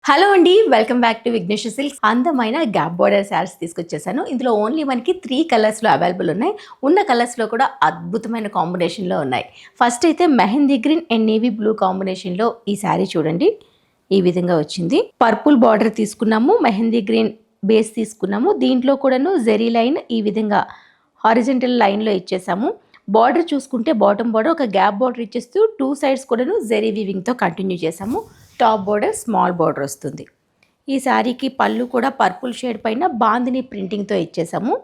Hello అండి. Welcome back to Vignesh silks. అందమైన gap border saris తీసుకొచ్చేసాను. ఇందులో ఓన్లీ మనకి 3 కలర్స్‌లో అవైలబుల్ ఉన్నాయి. ఉన్న కలర్స్‌లో కూడా అద్భుతమైన కాంబినేషన్‌లో ఉన్నాయి. ఫస్ట్ అయితే mehndi green and navy blue కాంబినేషన్‌లో ఈ శారీ చూడండి. ఈ విధంగా వచ్చింది. పర్పుల్ బార్డర్ తీసుకున్నాము. మెహందీ గ్రీన్ బేస్ తీసుకున్నాము. దీంట్లో కూడాను జెరీ లైన్ ఈ విధంగా హారిజాంటల్ లైన్‌లో ఇచ్చేసాము. బార్డర్ చూసుకుంటే బాటమ్ బార్డర్ ఒక గ్యాప్ బార్డర్ ఇచ్చేస్తూ 2 సైడ్స్ కూడాను జెరీ వీవింగ్‌తో కంటిన్యూ చేసాము. టాప్ బోర్డర్ స్మాల్ బోర్డర్ వస్తుంది. ఈ శారీకి పళ్ళు కూడా పర్పుల్ షేడ్ పైన బాందిని ప్రింటింగ్తో ఇచ్చేసాము.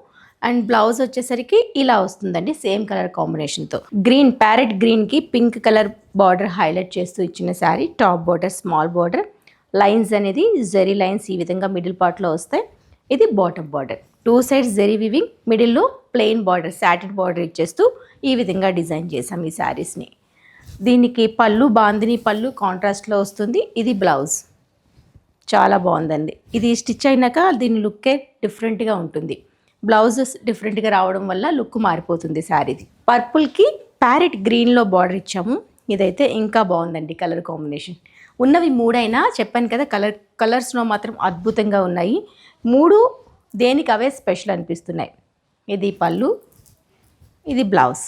అండ్ బ్లౌజ్ వచ్చేసరికి ఇలా వస్తుందండి, సేమ్ కలర్ కాంబినేషన్తో. గ్రీన్ ప్యారెట్ గ్రీన్కి పింక్ కలర్ బార్డర్ హైలైట్ చేస్తూ ఇచ్చిన sari. Top border small border, lines అనేది జెరీ లైన్స్ ఈ విధంగా మిడిల్ పార్ట్లో వస్తాయి. ఇది bottom border, 2 sides zari weaving, మిడిల్లో ప్లెయిన్ బార్డర్ సాటిన్ బార్డర్ ఇచ్చేస్తూ ఈ విధంగా డిజైన్ చేసాం ఈ శారీస్ని. దీనికి పళ్ళు బాందిని పళ్ళు కాంట్రాస్ట్లో వస్తుంది. ఇది బ్లౌజ్, చాలా బాగుందండి. ఇది స్టిచ్ అయినాక దీని లుక్కే డిఫరెంట్గా ఉంటుంది. బ్లౌజెస్ డిఫరెంట్గా రావడం వల్ల లుక్ మారిపోతుంది శారీది. పర్పుల్కి ప్యారెట్ గ్రీన్లో బార్డర్ ఇచ్చాము. ఇదైతే ఇంకా బాగుందండి కలర్ కాంబినేషన్. ఉన్నవి 3 అయినా చెప్పాను కదా, కలర్స్లో మాత్రం అద్భుతంగా ఉన్నాయి. 3 దేనికి అవే స్పెషల్ అనిపిస్తున్నాయి. ఇది పళ్ళు, ఇది బ్లౌజ్.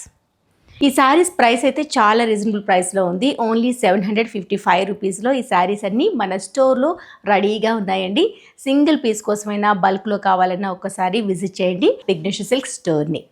ఈ శారీస్ ప్రైస్ అయితే చాలా రీజనబుల్ ప్రైస్లో ఉంది. ఓన్లీ 755 రూపీస్లో ఈ శారీస్ అన్నీ మన స్టోర్లో రెడీగా ఉన్నాయండి. సింగిల్ పీస్ కోసమైనా బల్క్లో కావాలన్నా ఒక్కసారి విజిట్ చేయండి విఘ్నేష్ సిల్క్ స్టోర్ని.